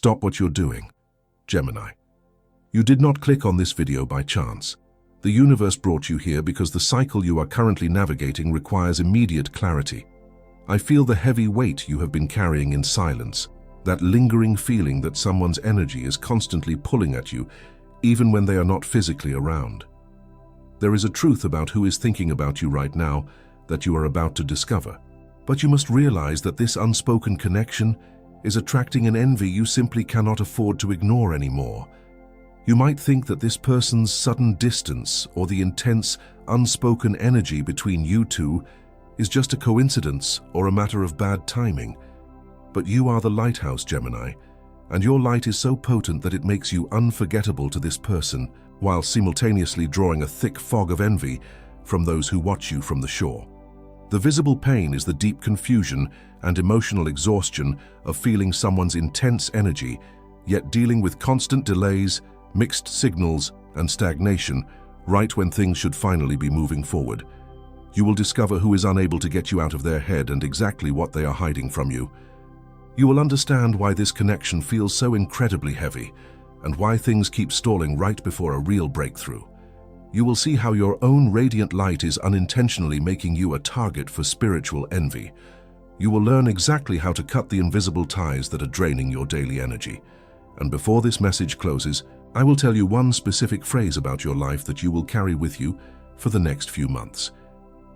Stop what you're doing. Gemini. You did not click on this video by chance. The universe brought you here because the cycle you are currently navigating requires immediate clarity. I feel the heavy weight you have been carrying in silence, that lingering feeling that someone's energy is constantly pulling at you, even when they are not physically around. There is a truth about who is thinking about you right now that you are about to discover. But you must realize that this unspoken connection is attracting an envy you simply cannot afford to ignore anymore. You might think that this person's sudden distance or the intense, unspoken energy between you two is just a coincidence or a matter of bad timing. But you are the lighthouse, Gemini, and your light is so potent that it makes you unforgettable to this person, while simultaneously drawing a thick fog of envy from those who watch you from the shore. The visible pain is the deep confusion and emotional exhaustion of feeling someone's intense energy, yet dealing with constant delays, mixed signals, and stagnation right when things should finally be moving forward. You will discover who is unable to get you out of their head and exactly what they are hiding from you. You will understand why this connection feels so incredibly heavy and why things keep stalling right before a real breakthrough. You will see how your own radiant light is unintentionally making you a target for spiritual envy. You will learn exactly how to cut the invisible ties that are draining your daily energy. And before this message closes, I will tell you one specific phrase about your life that you will carry with you for the next few months.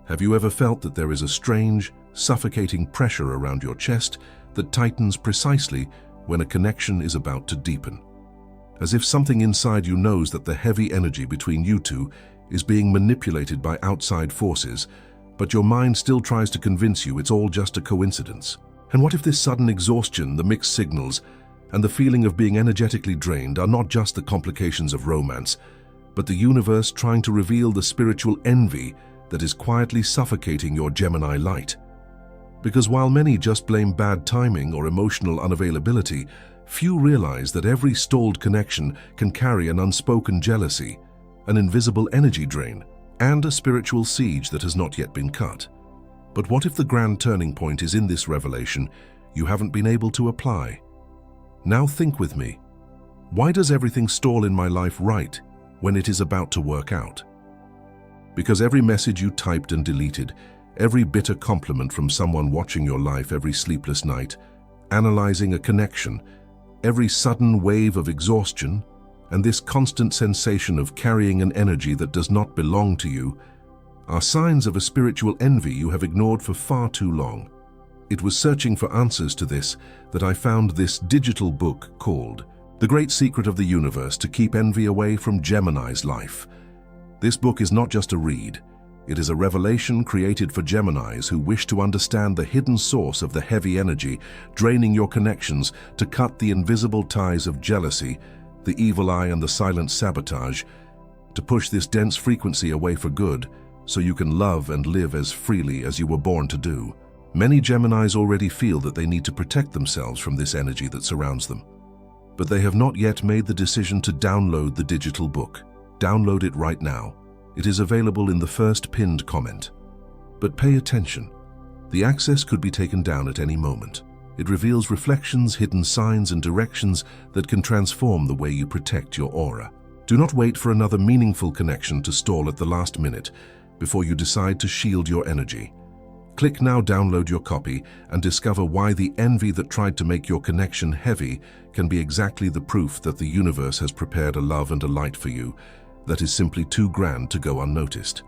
Have you ever felt that there is a strange, suffocating pressure around your chest that tightens precisely when a connection is about to deepen? As if something inside you knows that the heavy energy between you two is being manipulated by outside forces, but your mind still tries to convince you it's all just a coincidence. And what if this sudden exhaustion, the mixed signals, and the feeling of being energetically drained are not just the complications of romance, but the universe trying to reveal the spiritual envy that is quietly suffocating your Gemini light? Because while many just blame bad timing or emotional unavailability, few realize that every stalled connection can carry an unspoken jealousy, an invisible energy drain, and a spiritual siege that has not yet been cut. But what if the grand turning point is in this revelation you haven't been able to apply? Now think with me. Why does everything stall in my life right when it is about to work out? Because every message you typed and deleted, every bitter compliment from someone watching your life every sleepless night, analyzing a connection, every sudden wave of exhaustion, and this constant sensation of carrying an energy that does not belong to you, are signs of a spiritual envy you have ignored for far too long. It was searching for answers to this that I found this digital book called The Great Secret of the Universe to Keep Envy Away from Gemini's Life. This book is not just a read. It is a revelation created for Geminis who wish to understand the hidden source of the heavy energy draining your connections, to cut the invisible ties of jealousy, the evil eye, and the silent sabotage, to push this dense frequency away for good so you can love and live as freely as you were born to do. Many Geminis already feel that they need to protect themselves from this energy that surrounds them, but they have not yet made the decision to download the digital book. Download it right now. It is available in the first pinned comment. But pay attention. The access could be taken down at any moment. It reveals reflections, hidden signs, and directions that can transform the way you protect your aura. Do not wait for another meaningful connection to stall at the last minute before you decide to shield your energy. Click now, download your copy, and discover why the envy that tried to make your connection heavy can be exactly the proof that the universe has prepared a love and a light for you that is simply too grand to go unnoticed.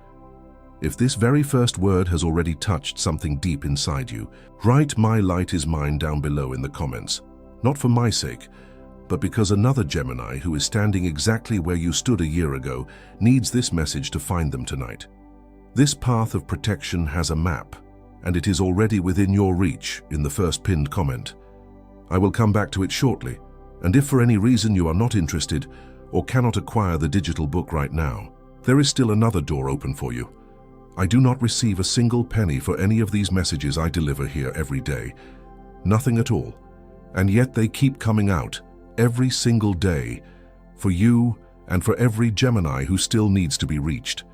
If this very first word has already touched something deep inside you, write "My light is mine" down below in the comments. Not for my sake, but because another Gemini who is standing exactly where you stood a year ago needs this message to find them tonight. This path of protection has a map, and it is already within your reach in the first pinned comment. I will come back to it shortly, and if for any reason you are not interested or cannot acquire the digital book right now, there is still another door open for you. I do not receive a single penny for any of these messages I deliver here every day. Nothing at all. And yet they keep coming out every single day for you and for every Gemini who still needs to be reached.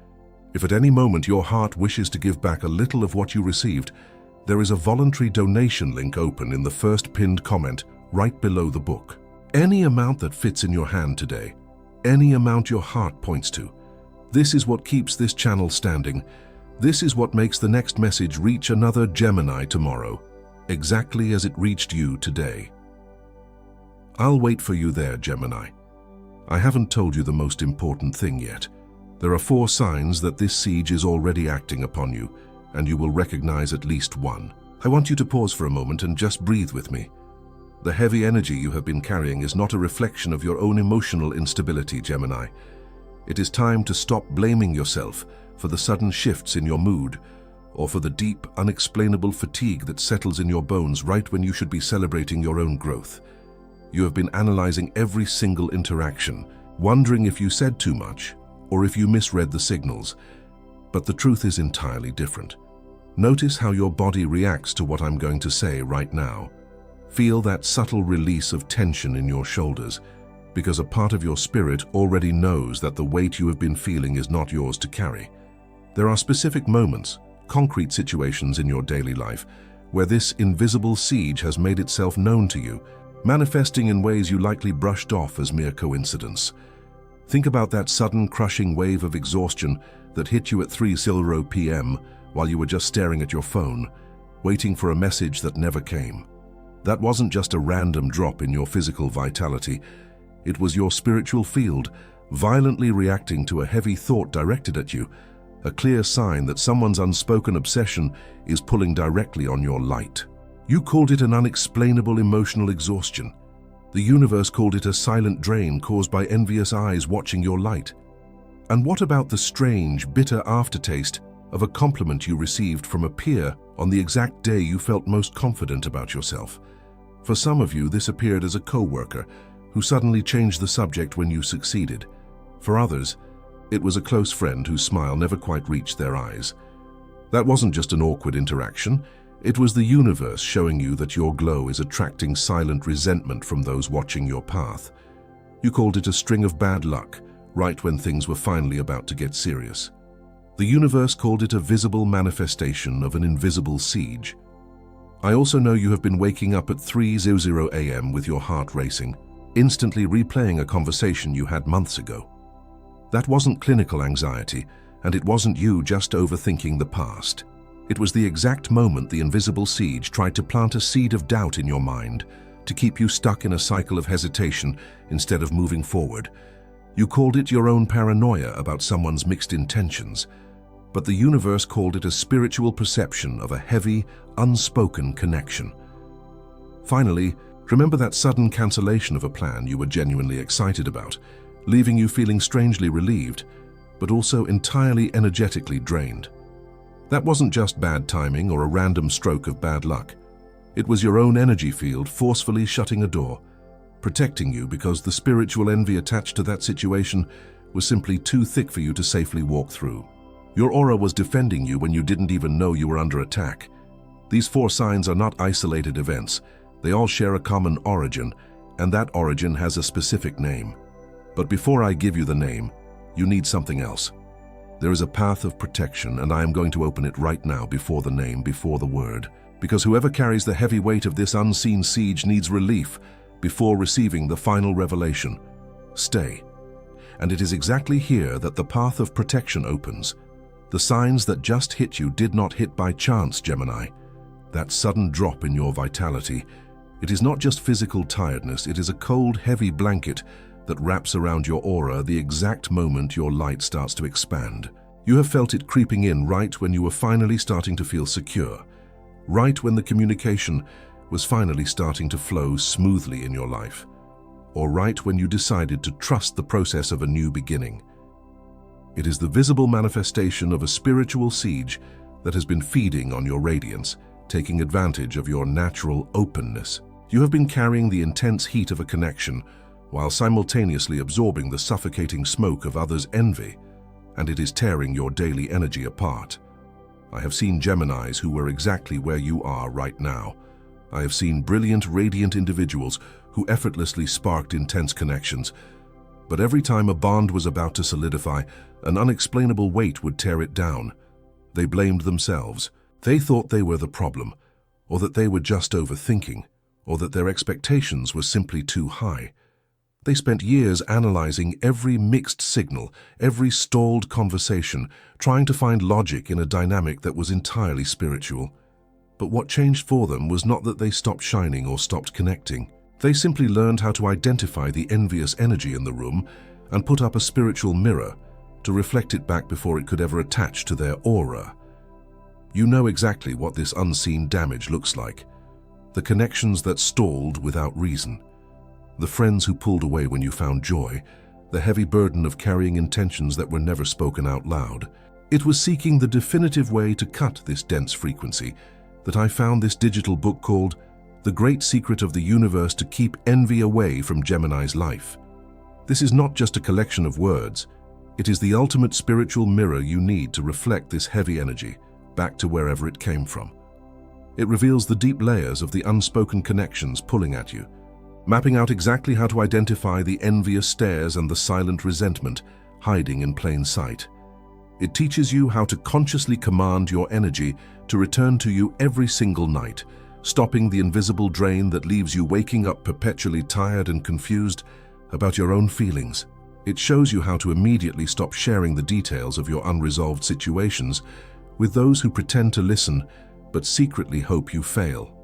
If at any moment your heart wishes to give back a little of what you received, there is a voluntary donation link open in the first pinned comment right below the book. Any amount that fits in your hand today, any amount your heart points to. This is what keeps this channel standing. This is what makes the next message reach another Gemini tomorrow, exactly as it reached you today. I'll wait for you there, Gemini. I haven't told you the most important thing yet. There are 4 signs that this siege is already acting upon you, and you will recognize at least one. I want you to pause for a moment and just breathe with me. The heavy energy you have been carrying is not a reflection of your own emotional instability, Gemini. It is time to stop blaming yourself for the sudden shifts in your mood, or for the deep, unexplainable fatigue that settles in your bones right when you should be celebrating your own growth. You have been analyzing every single interaction, wondering if you said too much, or if you misread the signals. But the truth is entirely different. Notice how your body reacts to what I'm going to say right now. Feel that subtle release of tension in your shoulders, because a part of your spirit already knows that the weight you have been feeling is not yours to carry. There are specific moments, concrete situations in your daily life, where this invisible siege has made itself known to you, manifesting in ways you likely brushed off as mere coincidence. Think about that sudden crushing wave of exhaustion that hit you at 3:00 p.m. while you were just staring at your phone, waiting for a message that never came. That wasn't just a random drop in your physical vitality. It was your spiritual field violently reacting to a heavy thought directed at you, a clear sign that someone's unspoken obsession is pulling directly on your light. You called it an unexplainable emotional exhaustion. The universe called it a silent drain caused by envious eyes watching your light. And what about the strange, bitter aftertaste of a compliment you received from a peer on the exact day you felt most confident about yourself? For some of you, this appeared as a co-worker who suddenly changed the subject when you succeeded. For others, it was a close friend whose smile never quite reached their eyes. That wasn't just an awkward interaction. It was the universe showing you that your glow is attracting silent resentment from those watching your path. You called it a string of bad luck, right when things were finally about to get serious. The universe called it a visible manifestation of an invisible siege. I also know you have been waking up at 3:00 a.m. with your heart racing, instantly replaying a conversation you had months ago. That wasn't clinical anxiety, and it wasn't you just overthinking the past. It was the exact moment the invisible siege tried to plant a seed of doubt in your mind, to keep you stuck in a cycle of hesitation instead of moving forward. You called it your own paranoia about someone's mixed intentions, but the universe called it a spiritual perception of a heavy, unspoken connection. Finally, remember that sudden cancellation of a plan you were genuinely excited about, leaving you feeling strangely relieved, but also entirely energetically drained. That wasn't just bad timing or a random stroke of bad luck. It was your own energy field forcefully shutting a door, protecting you because the spiritual envy attached to that situation was simply too thick for you to safely walk through. Your aura was defending you when you didn't even know you were under attack. These 4 signs are not isolated events. They all share a common origin, and that origin has a specific name. But before I give you the name, you need something else. There is a path of protection, and I am going to open it right now before the name, before the word. Because whoever carries the heavy weight of this unseen siege needs relief before receiving the final revelation. Stay. And it is exactly here that the path of protection opens. The signs that just hit you did not hit by chance, Gemini. That sudden drop in your vitality. It is not just physical tiredness, it is a cold, heavy blanket that wraps around your aura the exact moment your light starts to expand. You have felt it creeping in right when you were finally starting to feel secure, right when the communication was finally starting to flow smoothly in your life, or right when you decided to trust the process of a new beginning. It is the visible manifestation of a spiritual siege that has been feeding on your radiance, taking advantage of your natural openness. You have been carrying the intense heat of a connection while simultaneously absorbing the suffocating smoke of others' envy, and it is tearing your daily energy apart. I have seen Geminis who were exactly where you are right now. I have seen brilliant, radiant individuals who effortlessly sparked intense connections, but every time a bond was about to solidify, an unexplainable weight would tear it down. They blamed themselves. They thought they were the problem, or that they were just overthinking, or that their expectations were simply too high. They spent years analyzing every mixed signal, every stalled conversation, trying to find logic in a dynamic that was entirely spiritual. But what changed for them was not that they stopped shining or stopped connecting. They simply learned how to identify the envious energy in the room and put up a spiritual mirror to reflect it back before it could ever attach to their aura. You know exactly what this unseen damage looks like. The connections that stalled without reason. The friends who pulled away when you found joy. The heavy burden of carrying intentions that were never spoken out loud. It was seeking the definitive way to cut this dense frequency that I found this digital book called The Great Secret of the Universe to Keep Envy Away from Gemini's Life. This is not just a collection of words. It is the ultimate spiritual mirror you need to reflect this heavy energy back to wherever it came from. It reveals the deep layers of the unspoken connections pulling at you, mapping out exactly how to identify the envious stares and the silent resentment hiding in plain sight. It teaches you how to consciously command your energy to return to you every single night, stopping the invisible drain that leaves you waking up perpetually tired and confused about your own feelings. It shows you how to immediately stop sharing the details of your unresolved situations with those who pretend to listen but secretly hope you fail.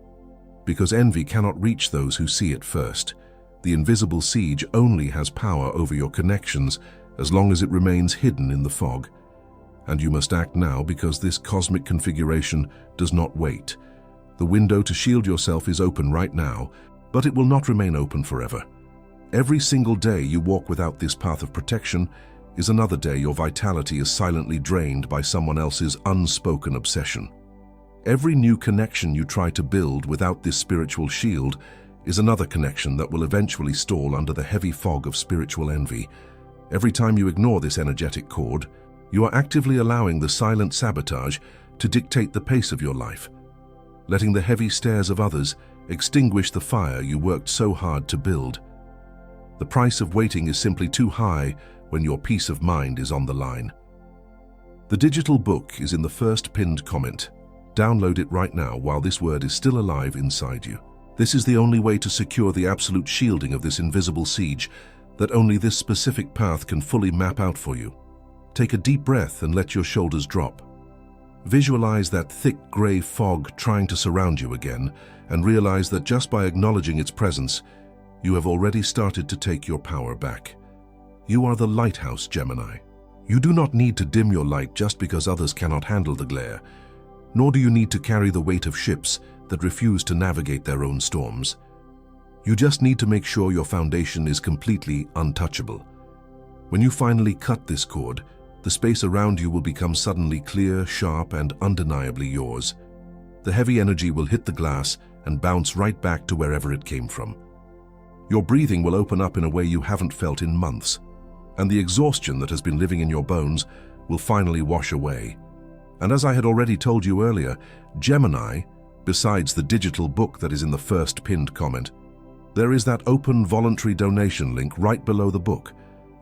Because envy cannot reach those who see it first. The invisible siege only has power over your connections as long as it remains hidden in the fog. And you must act now because this cosmic configuration does not wait. The window to shield yourself is open right now, but it will not remain open forever. Every single day you walk without this path of protection is another day your vitality is silently drained by someone else's unspoken obsession. Every new connection you try to build without this spiritual shield is another connection that will eventually stall under the heavy fog of spiritual envy. Every time you ignore this energetic cord, you are actively allowing the silent sabotage to dictate the pace of your life, letting the heavy stares of others extinguish the fire you worked so hard to build. The price of waiting is simply too high when your peace of mind is on the line. The digital book is in the first pinned comment. Download it right now while this word is still alive inside you. This is the only way to secure the absolute shielding of this invisible siege that only this specific path can fully map out for you. Take a deep breath and let your shoulders drop. Visualize that thick gray fog trying to surround you again, and realize that just by acknowledging its presence, you have already started to take your power back. You are the lighthouse, Gemini. You do not need to dim your light just because others cannot handle the glare, nor do you need to carry the weight of ships that refuse to navigate their own storms. You just need to make sure your foundation is completely untouchable. When you finally cut this cord, the space around you will become suddenly clear, sharp, and undeniably yours. The heavy energy will hit the glass and bounce right back to wherever it came from. Your breathing will open up in a way you haven't felt in months, and the exhaustion that has been living in your bones will finally wash away. And as I had already told you earlier, Gemini, besides the digital book that is in the first pinned comment, there is that open voluntary donation link right below the book.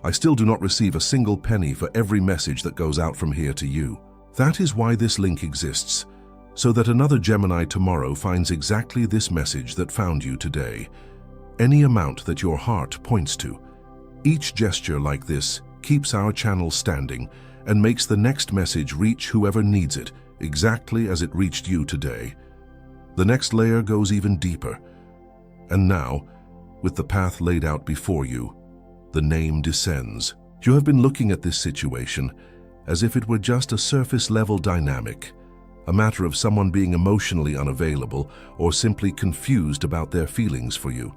I still do not receive a single penny for every message that goes out from here to you. That is why this link exists, so that another Gemini tomorrow finds exactly this message that found you today. Any amount that your heart points to. Each gesture like this keeps our channel standing and makes the next message reach whoever needs it, exactly as it reached you today. The next layer goes even deeper. And now, with the path laid out before you, the name descends. You have been looking at this situation as if it were just a surface-level dynamic, a matter of someone being emotionally unavailable or simply confused about their feelings for you.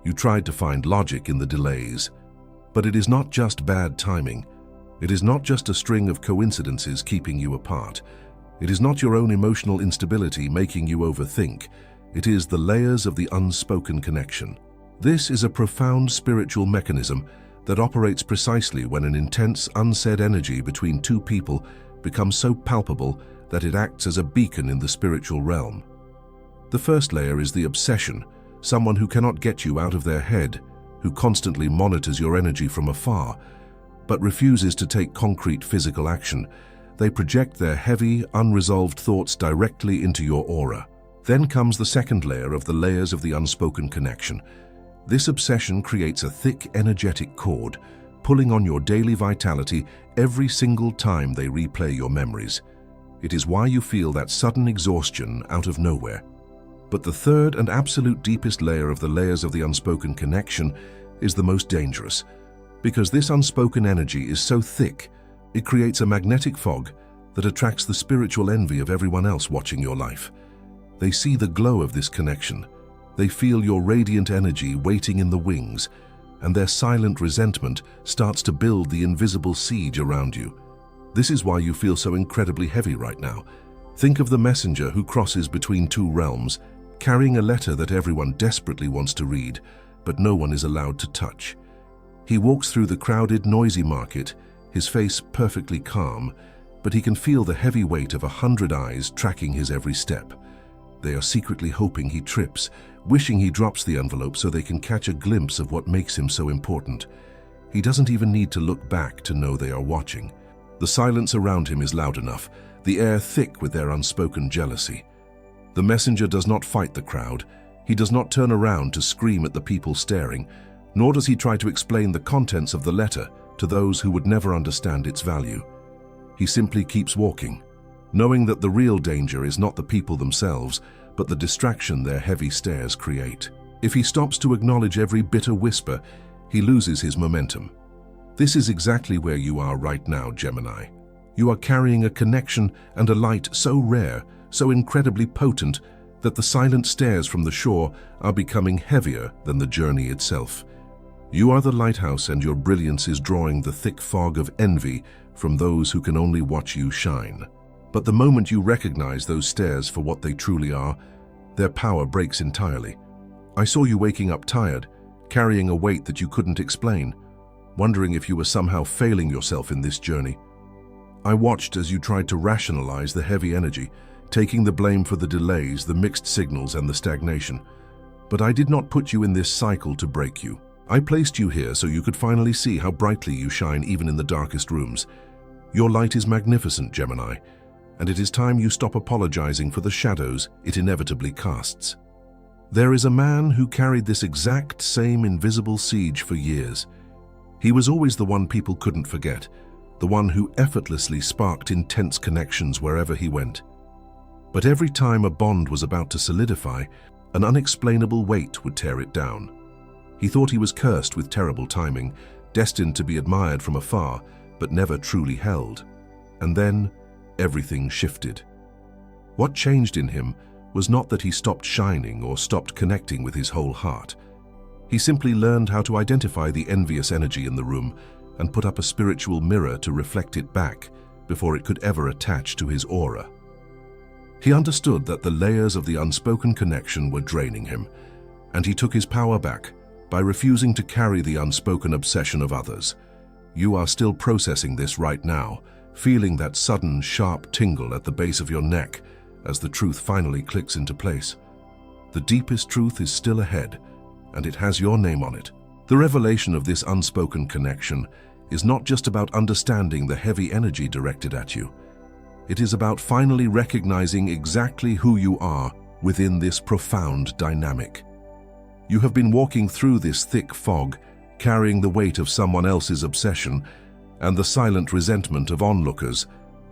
You tried to find logic in the delays, but it is not just bad timing. It is not just a string of coincidences keeping you apart. It is not your own emotional instability making you overthink. It is the layers of the unspoken connection. This is a profound spiritual mechanism that operates precisely when an intense, unsaid energy between two people becomes so palpable that it acts as a beacon in the spiritual realm. The first layer is the obsession, someone who cannot get you out of their head, who constantly monitors your energy from afar, but refuses to take concrete physical action. They project their heavy, unresolved thoughts directly into your aura. Then comes the second layer of the layers of the unspoken connection. This obsession creates a thick, energetic cord, pulling on your daily vitality every single time they replay your memories. It is why you feel that sudden exhaustion out of nowhere. But the third and absolute deepest layer of the layers of the unspoken connection is the most dangerous, because this unspoken energy is so thick, it creates a magnetic fog that attracts the spiritual envy of everyone else watching your life. They see the glow of this connection. They feel your radiant energy waiting in the wings, and their silent resentment starts to build the invisible siege around you. This is why you feel so incredibly heavy right now. Think of the messenger who crosses between two realms, carrying a letter that everyone desperately wants to read, but no one is allowed to touch. He walks through the crowded, noisy market, his face perfectly calm, but he can feel the heavy weight of 100 eyes tracking his every step. They are secretly hoping he trips, wishing he drops the envelope so they can catch a glimpse of what makes him so important. He doesn't even need to look back to know they are watching. The silence around him is loud enough, the air thick with their unspoken jealousy. The messenger does not fight the crowd. He does not turn around to scream at the people staring, nor does he try to explain the contents of the letter to those who would never understand its value. He simply keeps walking, knowing that the real danger is not the people themselves, but the distraction their heavy stares create. If he stops to acknowledge every bitter whisper, he loses his momentum. This is exactly where you are right now, Gemini. You are carrying a connection and a light so rare, so incredibly potent, that the silent stares from the shore are becoming heavier than the journey itself. You are the lighthouse, and your brilliance is drawing the thick fog of envy from those who can only watch you shine. But the moment you recognize those stares for what they truly are, their power breaks entirely. I saw you waking up tired, carrying a weight that you couldn't explain, wondering if you were somehow failing yourself in this journey. I watched as you tried to rationalize the heavy energy, taking the blame for the delays, the mixed signals, and the stagnation. But I did not put you in this cycle to break you. I placed you here so you could finally see how brightly you shine even in the darkest rooms. Your light is magnificent, Gemini, and it is time you stop apologizing for the shadows it inevitably casts. There is a man who carried this exact same invisible siege for years. He was always the one people couldn't forget, the one who effortlessly sparked intense connections wherever he went. But every time a bond was about to solidify, an unexplainable weight would tear it down. He thought he was cursed with terrible timing, destined to be admired from afar, but never truly held. And then, everything shifted. What changed in him was not that he stopped shining or stopped connecting with his whole heart. He simply learned how to identify the envious energy in the room and put up a spiritual mirror to reflect it back before it could ever attach to his aura. He understood that the layers of the unspoken connection were draining him, and he took his power back by refusing to carry the unspoken obsession of others. You are still processing this right now, feeling that sudden, sharp tingle at the base of your neck as the truth finally clicks into place. The deepest truth is still ahead, and it has your name on it. The revelation of this unspoken connection is not just about understanding the heavy energy directed at you. It is about finally recognizing exactly who you are within this profound dynamic. You have been walking through this thick fog, carrying the weight of someone else's obsession and the silent resentment of onlookers,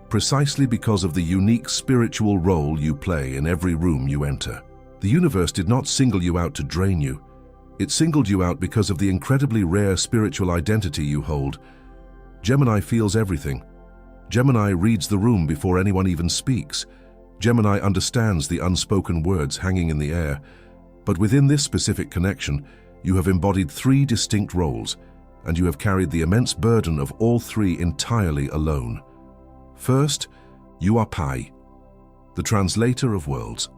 precisely because of the unique spiritual role you play in every room you enter. The universe did not single you out to drain you. It singled you out because of the incredibly rare spiritual identity you hold. Gemini feels everything. Gemini reads the room before anyone even speaks. Gemini understands the unspoken words hanging in the air. But within this specific connection, you have embodied 3 distinct roles, and you have carried the immense burden of all 3 entirely alone. First, you are Pi, the translator of worlds,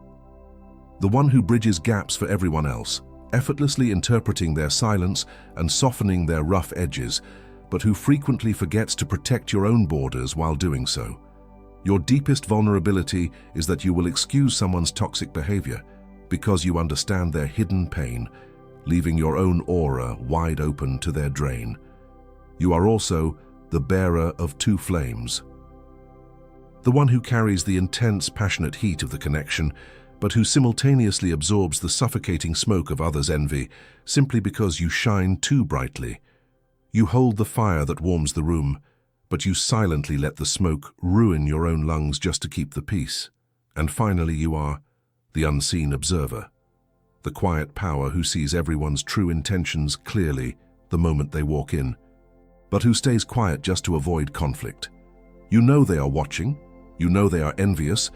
the one who bridges gaps for everyone else, effortlessly interpreting their silence and softening their rough edges, but who frequently forgets to protect your own borders while doing so. Your deepest vulnerability is that you will excuse someone's toxic behavior because you understand their hidden pain, leaving your own aura wide open to their drain. You are also the bearer of 2 flames. The one who carries the intense, passionate heat of the connection, but who simultaneously absorbs the suffocating smoke of others' envy simply because you shine too brightly. You hold the fire that warms the room, but you silently let the smoke ruin your own lungs just to keep the peace. And finally, you are the unseen observer, the quiet power who sees everyone's true intentions clearly the moment they walk in, but who stays quiet just to avoid conflict. You know they are watching, you know they are envious,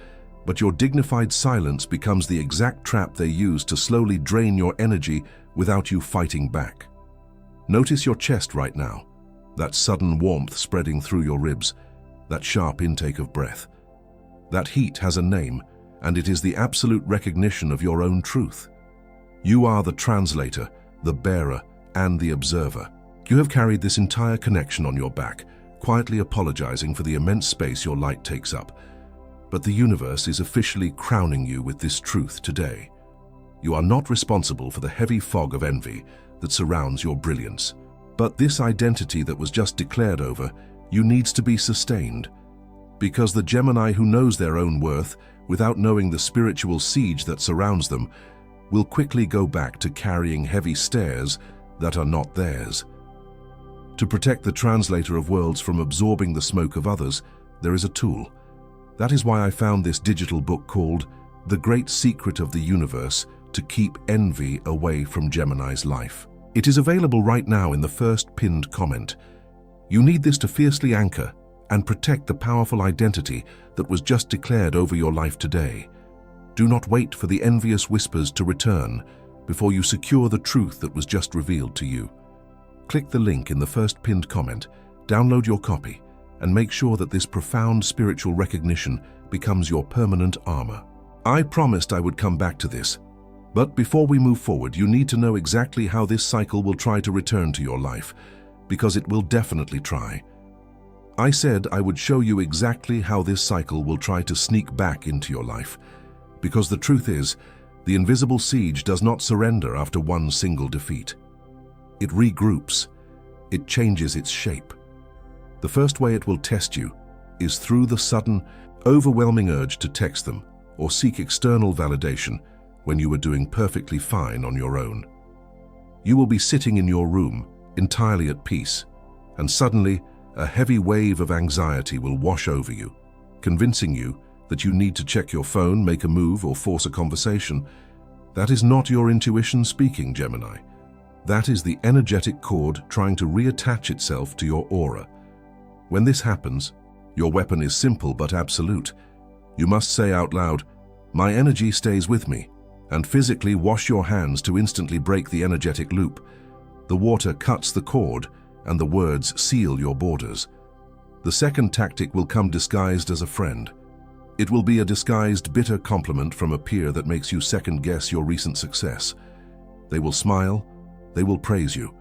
but your dignified silence becomes the exact trap they use to slowly drain your energy without you fighting back. Notice your chest right now, that sudden warmth spreading through your ribs, that sharp intake of breath. That heat has a name, and it is the absolute recognition of your own truth. You are the translator, the bearer, and the observer. You have carried this entire connection on your back, quietly apologizing for the immense space your light takes up. But the universe is officially crowning you with this truth today. You are not responsible for the heavy fog of envy that surrounds your brilliance. But this identity that was just declared over you needs to be sustained. Because the Gemini who knows their own worth, without knowing the spiritual siege that surrounds them, will quickly go back to carrying heavy stares that are not theirs. To protect the translator of worlds from absorbing the smoke of others, there is a tool. That is why I found this digital book called The Great Secret of the Universe to Keep Envy Away from Gemini's Life. It is available right now in the first pinned comment. You need this to fiercely anchor and protect the powerful identity that was just declared over your life today. Do not wait for the envious whispers to return before you secure the truth that was just revealed to you. Click the link in the first pinned comment, download your copy, and make sure that this profound spiritual recognition becomes your permanent armor. I promised I would come back to this, but before we move forward, you need to know exactly how this cycle will try to return to your life, because it will definitely try. I said I would show you exactly how this cycle will try to sneak back into your life, because the truth is, the invisible siege does not surrender after one single defeat. It regroups. It changes its shape. The first way it will test you is through the sudden, overwhelming urge to text them or seek external validation when you are doing perfectly fine on your own. You will be sitting in your room, entirely at peace, and suddenly a heavy wave of anxiety will wash over you, convincing you that you need to check your phone, make a move, or force a conversation. That is not your intuition speaking, Gemini. That is the energetic cord trying to reattach itself to your aura. When this happens, your weapon is simple but absolute. You must say out loud, "My energy stays with me," and physically wash your hands to instantly break the energetic loop. The water cuts the cord, and the words seal your borders. The second tactic will come disguised as a friend. It will be a disguised bitter compliment from a peer that makes you second-guess your recent success. They will smile, they will praise you,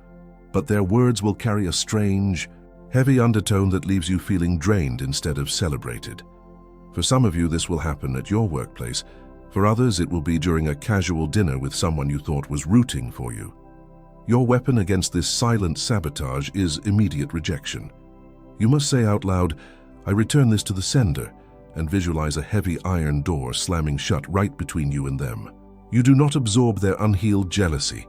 but their words will carry a strange, heavy undertone that leaves you feeling drained instead of celebrated. For some of you, this will happen at your workplace. For others, it will be during a casual dinner with someone you thought was rooting for you. Your weapon against this silent sabotage is immediate rejection. You must say out loud, "I return this to the sender," and visualize a heavy iron door slamming shut right between you and them. You do not absorb their unhealed jealousy.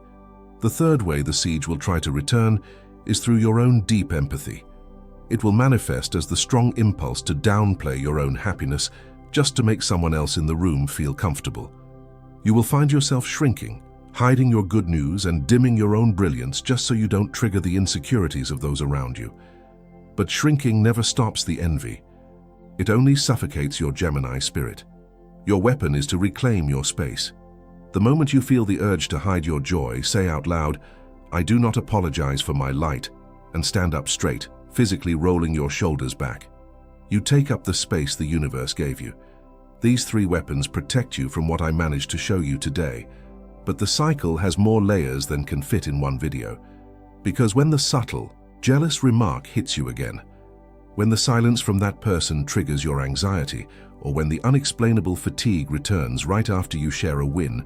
The third way the siege will try to return is through your own deep empathy. It will manifest as the strong impulse to downplay your own happiness just to make someone else in the room feel comfortable. You will find yourself shrinking, hiding your good news and dimming your own brilliance just so you don't trigger the insecurities of those around you. But shrinking never stops the envy. It only suffocates your Gemini spirit. Your weapon is to reclaim your space. The moment you feel the urge to hide your joy, say out loud, "I do not apologize for my light," and stand up straight, physically rolling your shoulders back. You take up the space the universe gave you. These three weapons protect you from what I managed to show you today. But the cycle has more layers than can fit in one video. Because when the subtle, jealous remark hits you again, when the silence from that person triggers your anxiety, or when the unexplainable fatigue returns right after you share a win,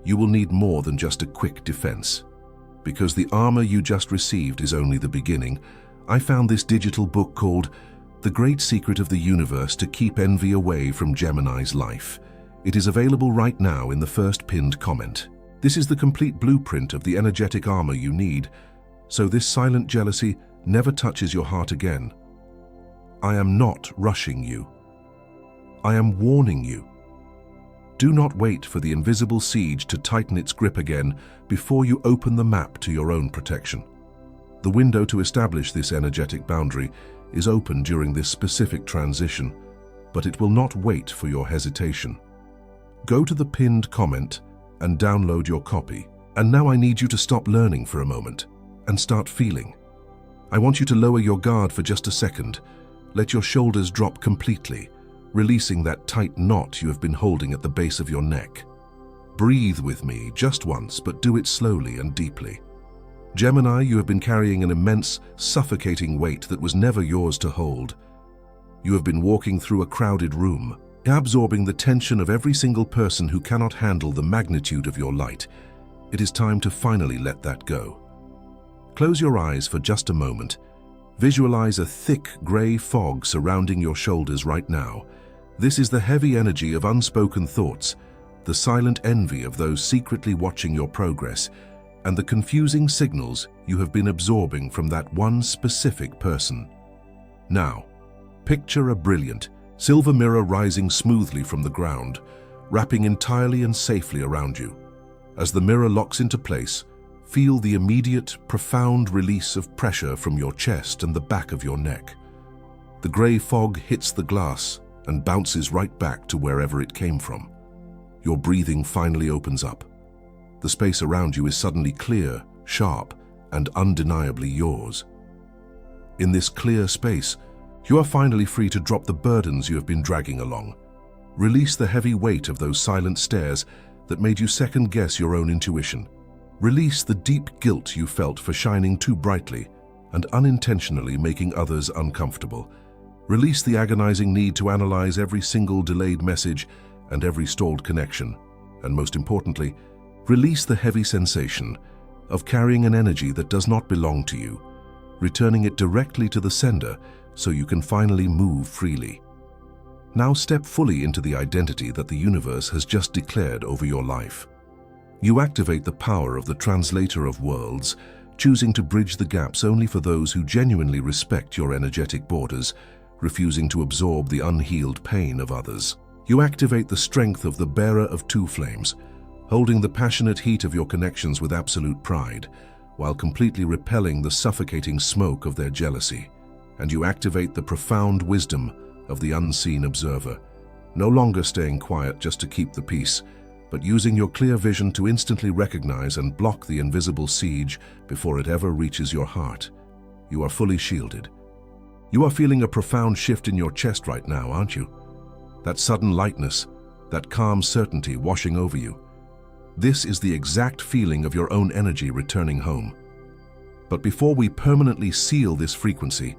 you will need more than just a quick defense. Because the armor you just received is only the beginning, I found this digital book called The Great Secret of the Universe to Keep Envy Away from Gemini's Life. It is available right now in the first pinned comment. This is the complete blueprint of the energetic armor you need, so this silent jealousy never touches your heart again. I am not rushing you. I am warning you. Do not wait for the invisible siege to tighten its grip again before you open the map to your own protection. The window to establish this energetic boundary is open during this specific transition, but it will not wait for your hesitation. Go to the pinned comment and download your copy. And now I need you to stop learning for a moment and start feeling. I want you to lower your guard for just a second. Let your shoulders drop completely, releasing that tight knot you have been holding at the base of your neck. Breathe with me just once, but do it slowly and deeply. Gemini, you have been carrying an immense, suffocating weight that was never yours to hold. You have been walking through a crowded room, absorbing the tension of every single person who cannot handle the magnitude of your light. It is time to finally let that go. Close your eyes for just a moment. Visualize a thick gray fog surrounding your shoulders right now. This is the heavy energy of unspoken thoughts, the silent envy of those secretly watching your progress, and the confusing signals you have been absorbing from that one specific person. Now, picture a brilliant, silver mirror rising smoothly from the ground, wrapping entirely and safely around you. As the mirror locks into place, feel the immediate, profound release of pressure from your chest and the back of your neck. The gray fog hits the glass and bounces right back to wherever it came from. Your breathing finally opens up. The space around you is suddenly clear, sharp, and undeniably yours. In this clear space, you are finally free to drop the burdens you have been dragging along. Release the heavy weight of those silent stares that made you second-guess your own intuition. Release the deep guilt you felt for shining too brightly and unintentionally making others uncomfortable. Release the agonizing need to analyze every single delayed message and every stalled connection. And most importantly, release the heavy sensation of carrying an energy that does not belong to you, returning it directly to the sender so you can finally move freely. Now step fully into the identity that the universe has just declared over your life. You activate the power of the translator of worlds, choosing to bridge the gaps only for those who genuinely respect your energetic borders, refusing to absorb the unhealed pain of others. You activate the strength of the bearer of two flames, holding the passionate heat of your connections with absolute pride, while completely repelling the suffocating smoke of their jealousy. And you activate the profound wisdom of the unseen observer, no longer staying quiet just to keep the peace, but using your clear vision to instantly recognize and block the invisible siege before it ever reaches your heart. You are fully shielded. You are feeling a profound shift in your chest right now, aren't you? That sudden lightness, that calm certainty washing over you. This is the exact feeling of your own energy returning home. But before we permanently seal this frequency,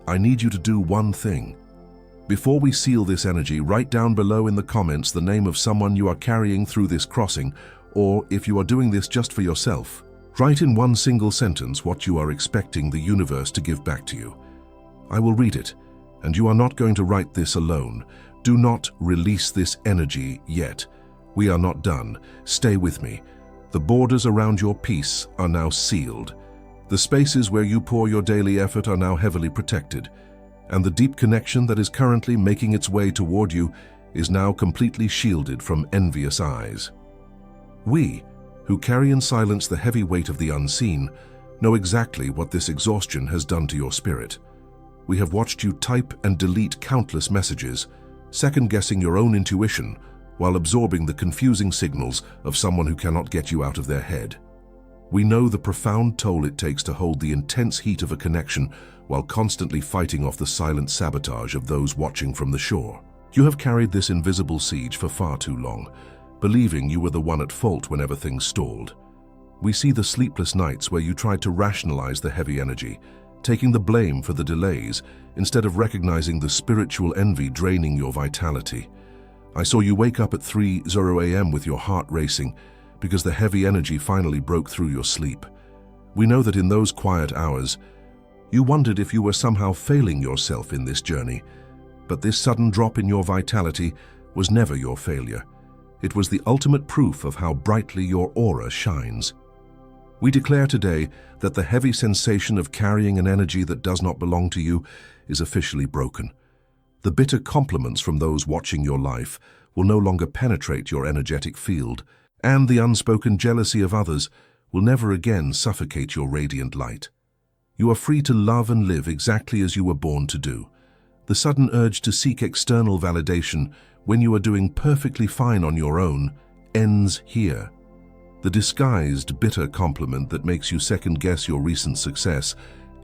I need you to do one thing. Before we seal this energy, write down below in the comments the name of someone you are carrying through this crossing, or if you are doing this just for yourself, write in one single sentence what you are expecting the universe to give back to you. I will read it, and you are not going to write this alone. Do not release this energy yet. We are not done. Stay with me. The borders around your peace are now sealed. The spaces where you pour your daily effort are now heavily protected, and the deep connection that is currently making its way toward you is now completely shielded from envious eyes. We, who carry in silence the heavy weight of the unseen, know exactly what this exhaustion has done to your spirit. We have watched you type and delete countless messages, second-guessing your own intuition while absorbing the confusing signals of someone who cannot get you out of their head. We know the profound toll it takes to hold the intense heat of a connection while constantly fighting off the silent sabotage of those watching from the shore. You have carried this invisible siege for far too long, believing you were the one at fault whenever things stalled. We see the sleepless nights where you tried to rationalize the heavy energy, taking the blame for the delays instead of recognizing the spiritual envy draining your vitality. I saw you wake up at 3:00 a.m. with your heart racing because the heavy energy finally broke through your sleep. We know that in those quiet hours, you wondered if you were somehow failing yourself in this journey, but this sudden drop in your vitality was never your failure. It was the ultimate proof of how brightly your aura shines. We declare today that the heavy sensation of carrying an energy that does not belong to you is officially broken. The bitter compliments from those watching your life will no longer penetrate your energetic field, and the unspoken jealousy of others will never again suffocate your radiant light. You are free to love and live exactly as you were born to do. The sudden urge to seek external validation when you are doing perfectly fine on your own ends here. The disguised, bitter compliment that makes you second-guess your recent success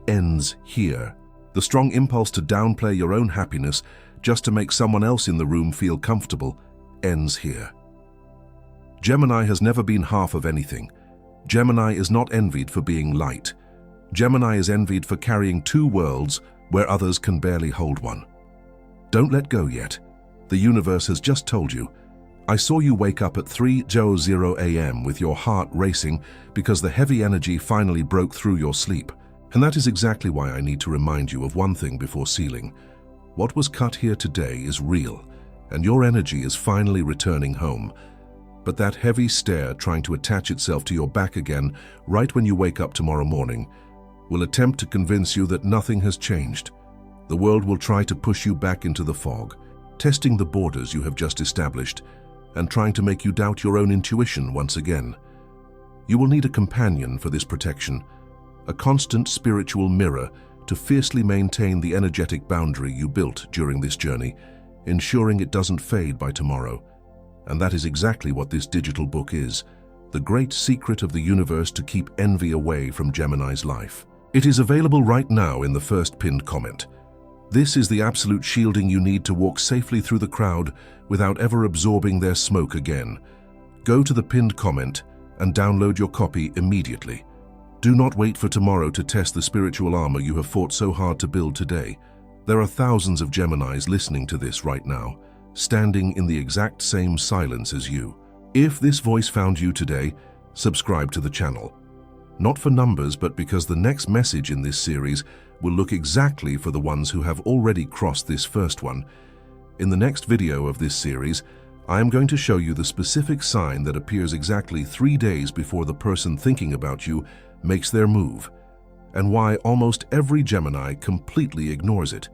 ends here. The strong impulse to downplay your own happiness just to make someone else in the room feel comfortable ends here. Gemini has never been half of anything. Gemini is not envied for being light. Gemini is envied for carrying two worlds where others can barely hold one. Don't let go yet. The universe has just told you. I saw you wake up at 3:00 a.m. with your heart racing because the heavy energy finally broke through your sleep. And that is exactly why I need to remind you of one thing before sealing. What was cut here today is real, and your energy is finally returning home. But that heavy stare trying to attach itself to your back again right when you wake up tomorrow morning will attempt to convince you that nothing has changed. The world will try to push you back into the fog, testing the borders you have just established and trying to make you doubt your own intuition once again. You will need a companion for this protection, a constant spiritual mirror to fiercely maintain the energetic boundary you built during this journey, ensuring it doesn't fade by tomorrow. And that is exactly what this digital book is, the great secret of the universe to keep envy away from Gemini's life. It is available right now in the first pinned comment. This is the absolute shielding you need to walk safely through the crowd without ever absorbing their smoke again. Go to the pinned comment and download your copy immediately. Do not wait for tomorrow to test the spiritual armor you have fought so hard to build today. There are thousands of Geminis listening to this right now, standing in the exact same silence as you. If this voice found you today, subscribe to the channel. Not for numbers, but because the next message in this series will look exactly for the ones who have already crossed this first one. In the next video of this series, I am going to show you the specific sign that appears exactly 3 days before the person thinking about you makes their move, and why almost every Gemini completely ignores it.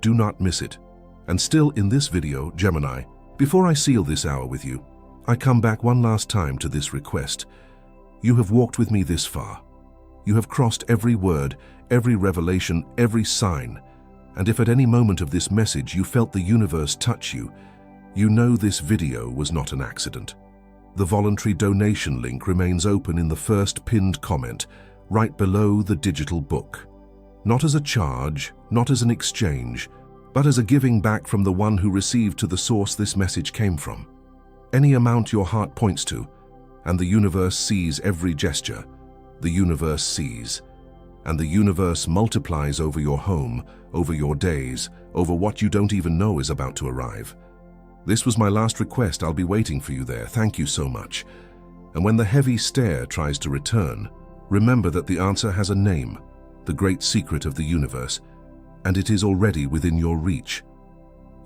Do not miss it. And still in this video, Gemini, before I seal this hour with you, I come back one last time to this request. You have walked with me this far. You have crossed every word, every revelation, every sign. And if at any moment of this message you felt the universe touch you, you know this video was not an accident. The voluntary donation link remains open in the first pinned comment, right below the digital book. Not as a charge, not as an exchange, but as a giving back from the one who received to the source this message came from. Any amount your heart points to, and the universe sees every gesture. The universe sees. And the universe multiplies over your home, over your days, over what you don't even know is about to arrive. This was my last request. I'll be waiting for you there. Thank you so much. And when the heavy stare tries to return, remember that the answer has a name, the great secret of the universe, and it is already within your reach.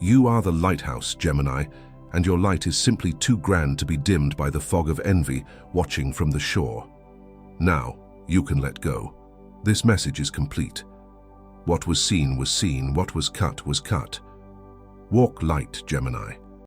You are the lighthouse, Gemini, and your light is simply too grand to be dimmed by the fog of envy watching from the shore. Now, you can let go. This message is complete. What was seen was seen, what was cut was cut. Walk light, Gemini.